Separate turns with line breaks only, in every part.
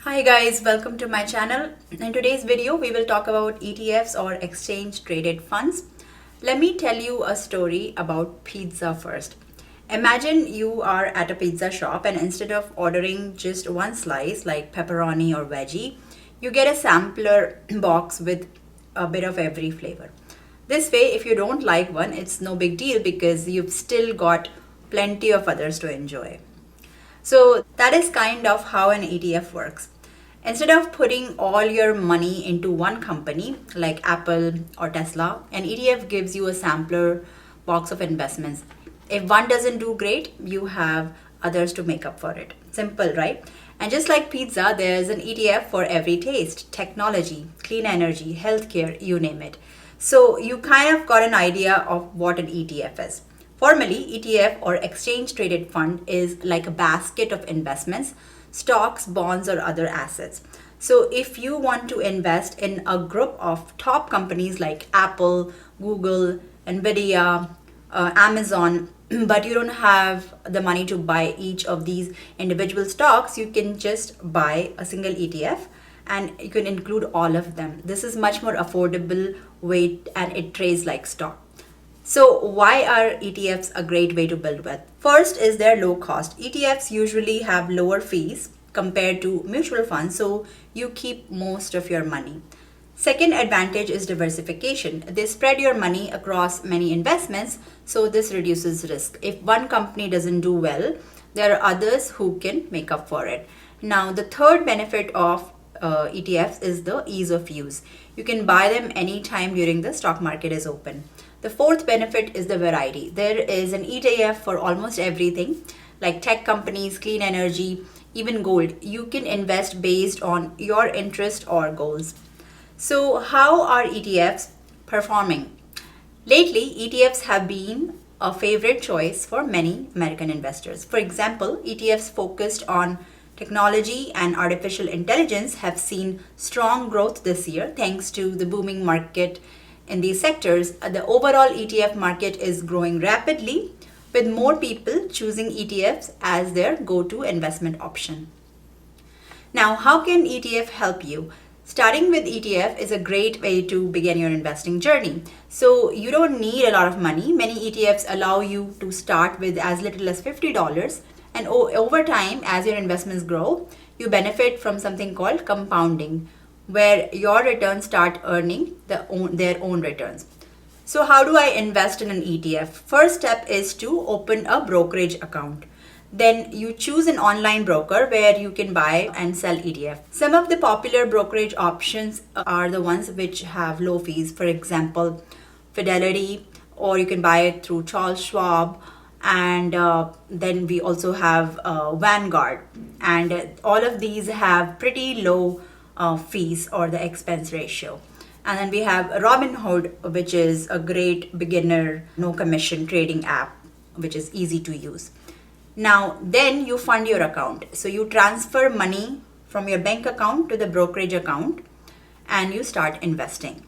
Hi guys, welcome to my channel. In today's video, we will talk about ETFs or exchange traded funds. Let me tell you a story about pizza first. Imagine you are at a pizza shop and instead of ordering just one slice like pepperoni or veggie, you get a sampler box with a bit of every flavor. This way, if you don't like one, it's no big deal because you've still got plenty of others to enjoy. So that is kind of how an ETF works. Instead of putting all your money into one company like Apple or Tesla, an ETF gives you a sampler box of investments. If one doesn't do great, you have others to make up for it. Simple, right? And just like pizza, there's an ETF for every taste: technology, clean energy, healthcare, you name it. So you kind of got an idea of what an ETF is. Formally, ETF or exchange traded fund is like a basket of investments, stocks, bonds, or other assets. So if you want to invest in a group of top companies like Apple, Google, Nvidia, Amazon, but you don't have the money to buy each of these individual stocks, you can just buy a single ETF and you can include all of them. This is much more affordable way and it trades like stock. So why are ETFs a great way to build wealth? First is their low cost. ETFs usually have lower fees compared to mutual funds, so you keep most of your money. Second advantage is diversification. They spread your money across many investments, so this reduces risk. If one company doesn't do well, there are others who can make up for it. Now, the third benefit of ETFs is the ease of use. You can buy them anytime during the stock market is open. The fourth benefit is the variety. There is an ETF for almost everything, like tech companies, clean energy, even gold. You can invest based on your interest or goals. So how are ETFs performing? Lately, ETFs have been a favorite choice for many American investors. For example, ETFs focused on technology and artificial intelligence have seen strong growth this year thanks to the booming market in these sectors. The overall ETF market is growing rapidly, with more people choosing ETFs as their go-to investment option. Now, how can ETF help you? Starting with ETF is a great way to begin your investing journey. So you don't need a lot of money. Many ETFs allow you to start with as little as $50, and over time, as your investments grow, you benefit from something called compounding, where your returns start earning their own returns. So how do I invest in an ETF? First step is to open a brokerage account. Then you choose an online broker where you can buy and sell ETF. Some of the popular brokerage options are the ones which have low fees. For example, Fidelity, or you can buy it through Charles Schwab. And then we also have Vanguard. And all of these have pretty low fees or the expense ratio. And then we have Robinhood, which is a great beginner, no commission trading app, which is easy to use. Now, then you fund your account. So you transfer money from your bank account to the brokerage account and you start investing.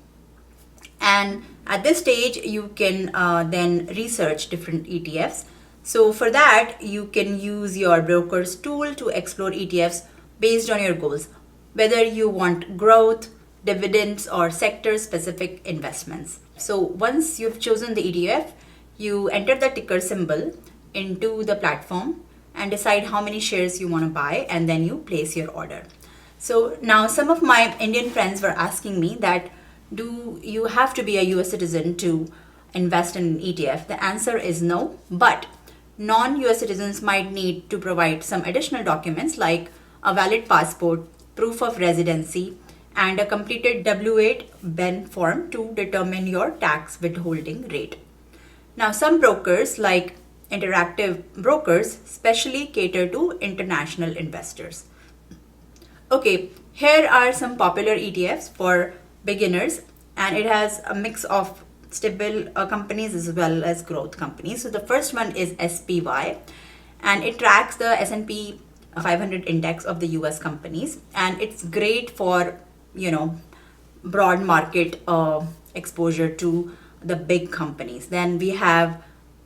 And at this stage, you can then research different ETFs. So for that, you can use your broker's tool to explore ETFs based on your goals, whether you want growth, dividends, or sector-specific investments. So once you've chosen the ETF, you enter the ticker symbol into the platform and decide how many shares you want to buy, and then you place your order. So now some of my Indian friends were asking me that, do you have to be a US citizen to invest in an ETF? The answer is no, but non-US citizens might need to provide some additional documents like a valid passport, proof of residency, and a completed W-8 Ben form to determine your tax withholding rate. Now, some brokers like Interactive Brokers specially cater to international investors. Okay, here are some popular ETFs for beginners, and it has a mix of stable companies as well as growth companies. So the first one is SPY, and it tracks the S&P 500 index of the US companies, and it's great for broad market exposure to the big companies. Then we have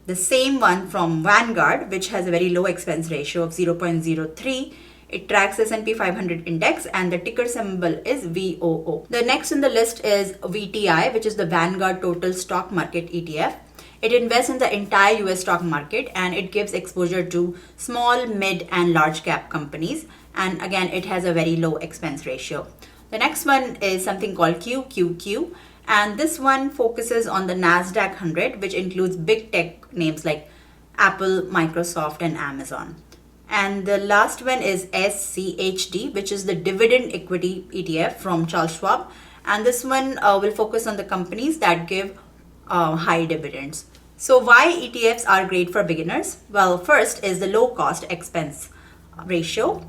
the same one from Vanguard, which has a very low expense ratio of 0.03. It tracks S&P 500 index and the ticker symbol is VOO. The next in the list is VTI, which is the Vanguard Total Stock Market ETF. It invests in the entire US stock market and it gives exposure to small, mid and large cap companies. And again, it has a very low expense ratio. The next one is something called QQQ. And this one focuses on the NASDAQ 100, which includes big tech names like Apple, Microsoft and Amazon. And the last one is SCHD, which is the Dividend Equity ETF from Charles Schwab. And this one will focus on the companies that give high dividends. So why ETFs are great for beginners? Well, first is the low cost expense ratio.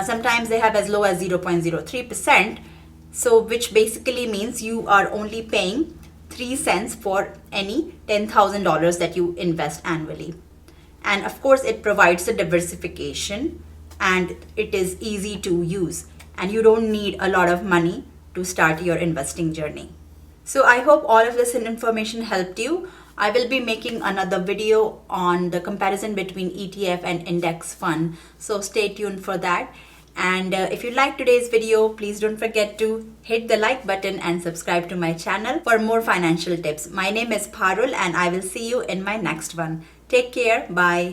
Sometimes they have as low as 0.03%. So which basically means you are only paying 3 cents for any $10,000 that you invest annually. And of course, it provides the diversification and it is easy to use. And you don't need a lot of money to start your investing journey. So I hope all of this information helped you. I will be making another video on the comparison between ETF and index fund. So stay tuned for that. And if you liked today's video, please don't forget to hit the like button and subscribe to my channel for more financial tips. My name is Parul and I will see you in my next one. Take care. Bye.